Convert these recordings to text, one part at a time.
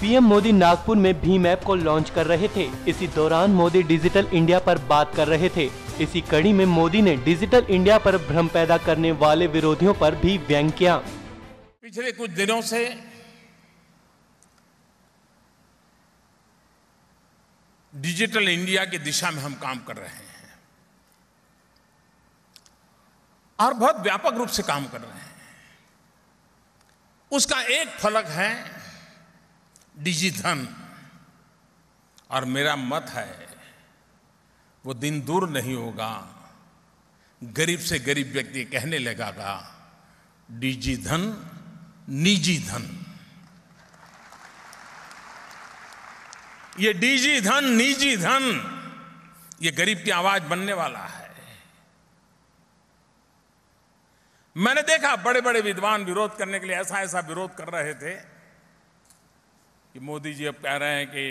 PM Modi Nagpur में Bhim app को launch कर रहे थे। इसी दौरान मोदी डिजिटल इंडिया पर बात कर रहे थे। इसी कड़ी में मोदी ने डिजिटल इंडिया पर भ्रम पैदा करने वाले विरोधियों पर भी व्यंग्य किया। पिछले कुछ दिनों से डिजिटल इंडिया की दिशा में हम काम कर रहे हैं और बहुत व्यापक रूप से काम कर रहे हैं। उसका एक फलक है डिजिधन, और मेरा मत है वो दिन दूर नहीं होगा, गरीब से गरीब व्यक्ति कहने लगेगा डिजिधन निजी धन। ये डिजिधन निजी धन ये गरीब की आवाज बनने वाला है। मैंने देखा बड़े बड़े विद्वान विरोध करने के लिए ऐसा विरोध कर रहे थे कि मोदी जी अब कह रहे हैं कि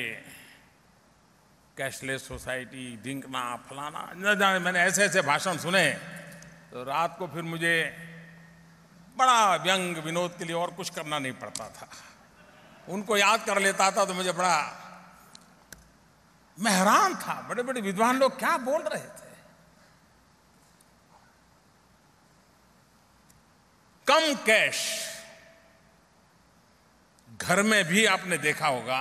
कैशलेस सोसाइटी, ढिंकना फलाना न जाने। मैंने ऐसे भाषण सुने तो रात को फिर मुझे बड़ा व्यंग विनोद के लिए और कुछ करना नहीं पड़ता था। उनको याद कर लेता था तो मुझे बड़ा, मैं हैरान था बड़े बड़े विद्वान लोग क्या बोल रहे थे। कम कैश, घर में भी आपने देखा होगा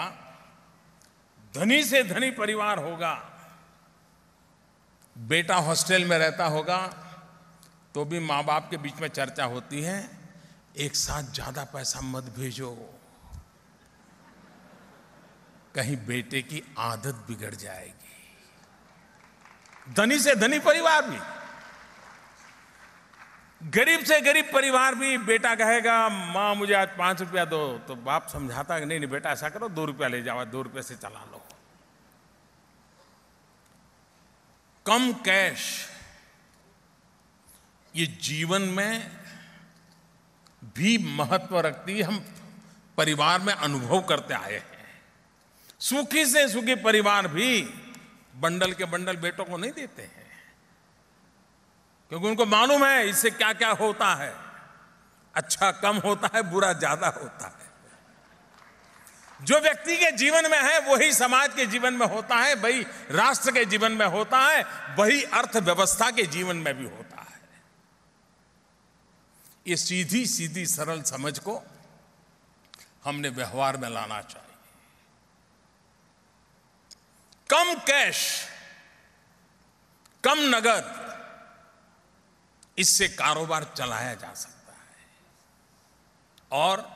धनी से धनी परिवार होगा, बेटा हॉस्टल में रहता होगा तो भी माँ बाप के बीच में चर्चा होती है एक साथ ज्यादा पैसा मत भेजो, कहीं बेटे की आदत बिगड़ जाएगी। धनी से धनी परिवार भी, गरीब से गरीब परिवार भी, बेटा कहेगा माँ मुझे आज 5 रुपया दो, तो बाप समझाता है नहीं बेटा ऐसा करो 2 रुपया ले जाओ, 2 रुपये से चला लो। कम कैश ये जीवन में भी महत्व रखती है। हम परिवार में अनुभव करते आए हैं। सुखी से सुखी परिवार भी बंडल के बंडल बेटों को नहीं देते हैं, क्योंकि उनको मालूम है इससे क्या क्या होता है। अच्छा कम होता है, बुरा ज्यादा होता है। जो व्यक्ति के जीवन में है वही समाज के जीवन में होता है, वही राष्ट्र के जीवन में होता है, वही अर्थव्यवस्था के जीवन में भी होता है। ये सीधी सीधी सरल समझ को हमने व्यवहार में लाना चाहिए। कम कैश, कम नगद, इससे कारोबार चलाया जा सकता है। और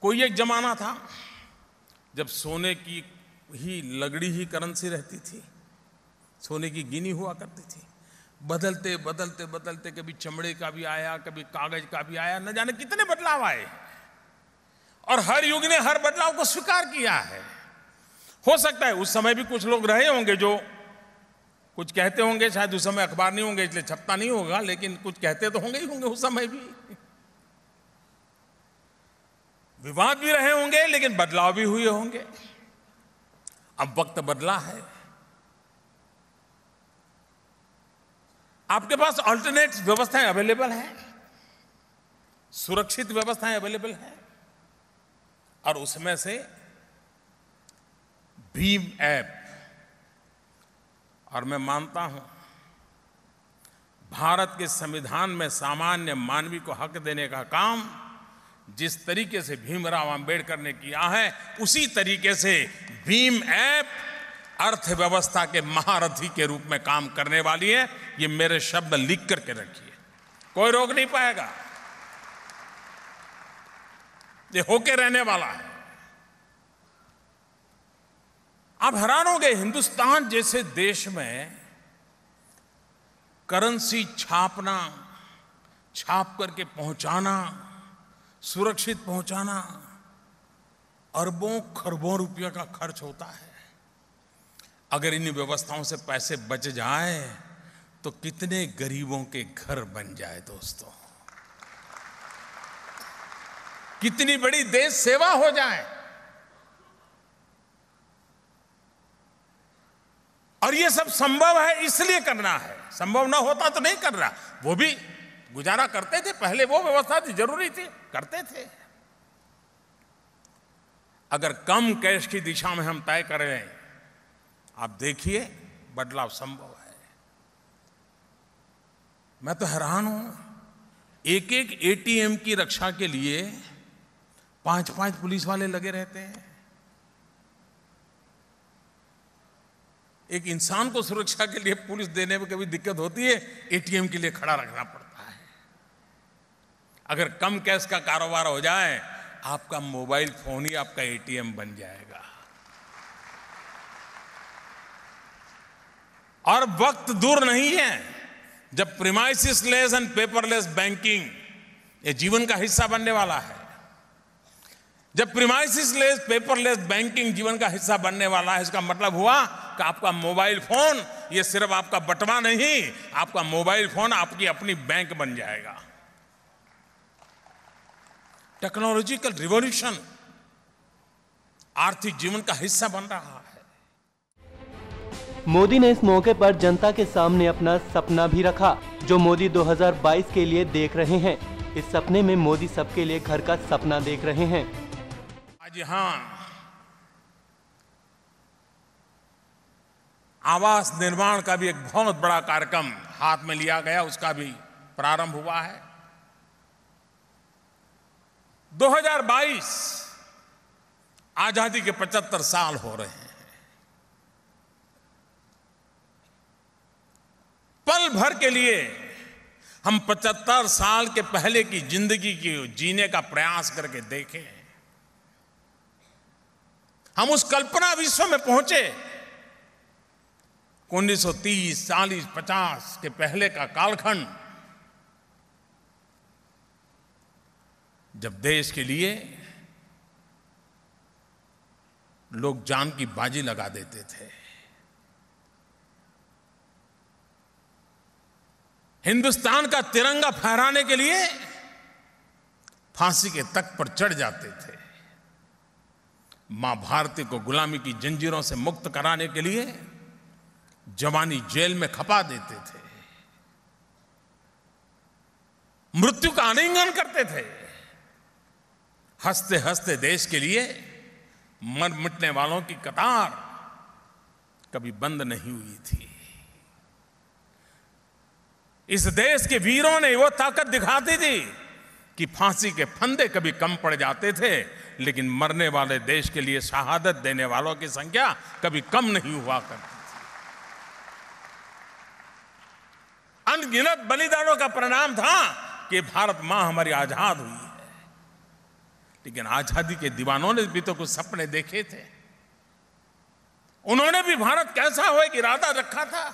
कोई एक जमाना था जब सोने की ही लगड़ी ही करेंसी रहती थी, सोने की गिनी हुआ करती थी। बदलते बदलते बदलते कभी चमड़े का भी आया, कभी कागज का भी आया, न जाने कितने बदलाव आए, और हर युग ने हर बदलाव को स्वीकार किया है। हो सकता है उस समय भी कुछ लोग रहे होंगे जो कुछ कहते होंगे, शायद उस समय अखबार नहीं होंगे इसलिए छपता नहीं होगा, लेकिन कुछ कहते तो होंगे ही होंगे उस समय भी। विवाद भी रहे होंगे लेकिन बदलाव भी हुए होंगे। अब वक्त बदला है, आपके पास अल्टरनेट व्यवस्थाएं अवेलेबल हैं, सुरक्षित व्यवस्थाएं अवेलेबल हैं, और उसमें से भीम ऐप, और मैं मानता हूं भारत के संविधान में सामान्य मानवी को हक देने का काम जिस तरीके से भीमराव अंबेडकर ने किया है, उसी तरीके से भीम ऐप अर्थव्यवस्था के महारथी के रूप में काम करने वाली है। ये मेरे शब्द लिख करके रखिए, कोई रोक नहीं पाएगा, ये होके रहने वाला है। आप हैरान होंगे, हिंदुस्तान जैसे देश में करेंसी छापना, छाप करके पहुंचाना, सुरक्षित पहुंचाना, अरबों खरबों रुपयों का खर्च होता है। अगर इन व्यवस्थाओं से पैसे बच जाए तो कितने गरीबों के घर बन जाए दोस्तों, कितनी बड़ी देश सेवा हो जाए। और ये सब संभव है इसलिए करना है, संभव ना होता तो नहीं करना। वो भी गुजारा करते थे, पहले वो व्यवस्था थी, जरूरी थी, करते थे। अगर कम कैश की दिशा में हम तय करें, आप देखिए बदलाव संभव है। मैं तो हैरान हूं, एक एक एटीएम की रक्षा के लिए 5-5 पुलिस वाले लगे रहते हैं। एक इंसान को सुरक्षा के लिए पुलिस देने में कभी दिक्कत होती है, एटीएम के लिए खड़ा रखना पड़ता है। अगर कम कैश का कारोबार हो जाए, आपका मोबाइल फोन ही आपका एटीएम बन जाएगा। और वक्त दूर नहीं है जब premises less and paperless banking ये जीवन का हिस्सा बनने वाला है। जब प्रीमाइसिस लेस पेपरलेस बैंकिंग जीवन का हिस्सा बनने वाला है, इसका मतलब हुआ कि आपका मोबाइल फोन ये सिर्फ आपका बटवा नहीं, आपका मोबाइल फोन आपकी अपनी बैंक बन जाएगा। टेक्नोलॉजिकल रिवॉल्यूशन आर्थिक जीवन का हिस्सा बन रहा है। मोदी ने इस मौके पर जनता के सामने अपना सपना भी रखा, जो मोदी 2022 के लिए देख रहे हैं। इस सपने में मोदी सबके लिए घर का सपना देख रहे हैं। आज यहां आवास निर्माण का भी एक बहुत बड़ा कार्यक्रम हाथ में लिया गया, उसका भी प्रारंभ हुआ है। 2022 आजादी के 75 साल हो रहे हैं। पल भर के लिए हम 75 साल के पहले की जिंदगी की जीने का प्रयास करके देखें। हम उस कल्पना विश्व में पहुंचे 1930, 40, 50 के पहले का कालखंड, जब देश के लिए लोग जान की बाजी लगा देते थे। हिंदुस्तान का तिरंगा फहराने के लिए फांसी के तख्त पर चढ़ जाते थे। मां भारती को गुलामी की जंजीरों से मुक्त कराने के लिए जवानी जेल में खपा देते थे। मृत्यु का आलिंगन करते थे। हंसते हंसते देश के लिए मर मिटने वालों की कतार कभी बंद नहीं हुई थी। इस देश के वीरों ने वो ताकत दिखाती थी कि फांसी के फंदे कभी कम पड़ जाते थे, लेकिन मरने वाले देश के लिए शहादत देने वालों की संख्या कभी कम नहीं हुआ करती थी। अनगिनत बलिदानों का परिणाम था कि भारत मां हमारी आजाद हुई है। लेकिन आजादी के दीवानों ने भी तो कुछ सपने देखे थे। उन्होंने भी भारत कैसा हो एक इरादा रखा था।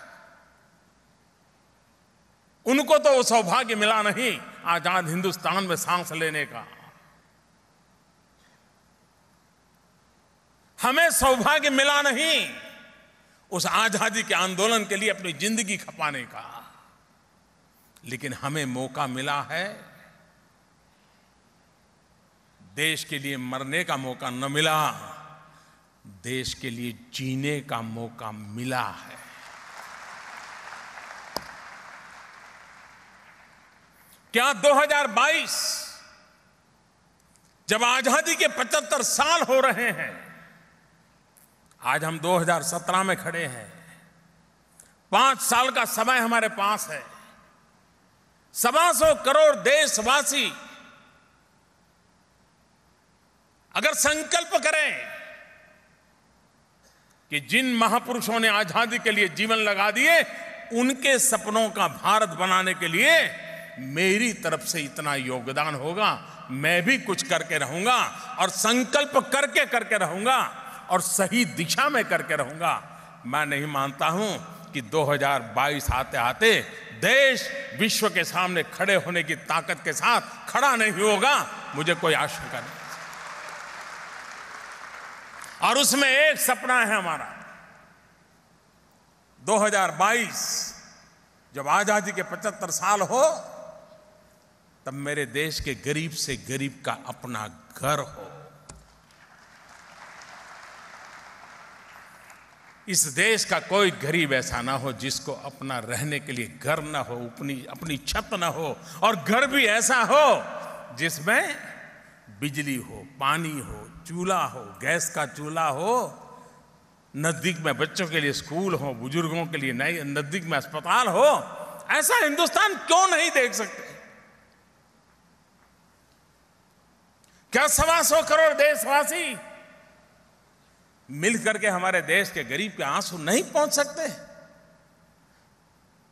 उनको तो वो सौभाग्य मिला नहीं आजाद हिंदुस्तान में सांस लेने का। हमें सौभाग्य मिला नहीं उस आजादी के आंदोलन के लिए अपनी जिंदगी खपाने का। लेकिन हमें मौका मिला है, देश के लिए मरने का मौका न मिला, देश के लिए जीने का मौका मिला है। क्या 2022 जब आजादी के 75 साल हो रहे हैं, आज हम 2017 में खड़े हैं, 5 साल का समय हमारे पास है। 125 करोड़ देशवासी अगर संकल्प करें कि जिन महापुरुषों ने आजादी के लिए जीवन लगा दिए, उनके सपनों का भारत बनाने के लिए मेरी तरफ से इतना योगदान होगा, मैं भी कुछ करके रहूंगा और संकल्प करके रहूंगा और सही दिशा में करके रहूंगा। मैं नहीं मानता हूं कि 2022 आते आते देश विश्व के सामने खड़े होने की ताकत के साथ खड़ा नहीं होगा। मुझे कोई आशंका नहीं। और उसमें एक सपना है हमारा, 2022 जब आजादी के 75 साल हो, तब मेरे देश के गरीब से गरीब का अपना घर हो। इस देश का कोई गरीब ऐसा ना हो जिसको अपना रहने के लिए घर ना हो, अपनी छत ना हो, और घर भी ऐसा हो जिसमें बिजली हो, पानी हो, चूल्हा हो, गैस का चूल्हा हो, नजदीक में बच्चों के लिए स्कूल हो, बुजुर्गों के लिए नई नजदीक में अस्पताल हो, ऐसा हिंदुस्तान क्यों नहीं देख सकते? क्या 125 करोड़ देशवासी मिलकर के हमारे देश के गरीब के आंसू नहीं पहुंच सकते?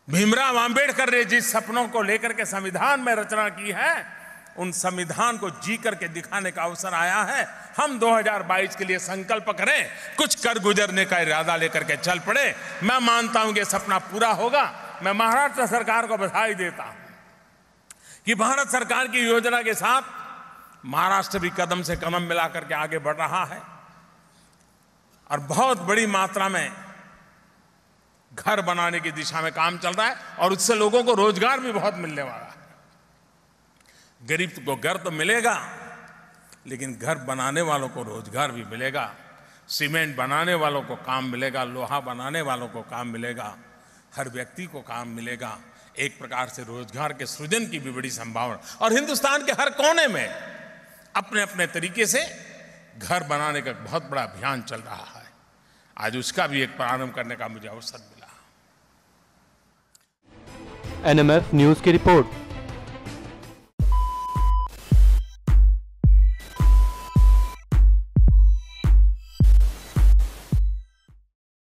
भीमराव अंबेडकर ने जिस सपनों को लेकर के संविधान में रचना की है, उन संविधान को जी करके दिखाने का अवसर आया है। हम 2022 के लिए संकल्प करें, कुछ कर गुजरने का इरादा लेकर के चल पड़े। मैं मानता हूं कि सपना पूरा होगा। मैं महाराष्ट्र सरकार को बधाई देता हूं कि भारत सरकार की योजना के साथ महाराष्ट्र भी कदम से कदम मिला करके आगे बढ़ रहा है और बहुत बड़ी मात्रा में घर बनाने की दिशा में काम चल रहा है और उससे लोगों को रोजगार भी बहुत मिलने वाला है। गरीब को घर तो मिलेगा, लेकिन घर बनाने वालों को रोजगार भी मिलेगा। सीमेंट बनाने वालों को काम मिलेगा, लोहा बनाने वालों को काम मिलेगा, हर व्यक्ति को काम मिलेगा। एक प्रकार से रोजगार के सृजन की भी बड़ी संभावना, और हिंदुस्तान के हर कोने में अपने अपने तरीके से घर बनाने का बहुत बड़ा अभियान चल रहा है। आज उसका भी एक प्रारंभ करने का मुझे अवसर मिला। NMF न्यूज की रिपोर्ट।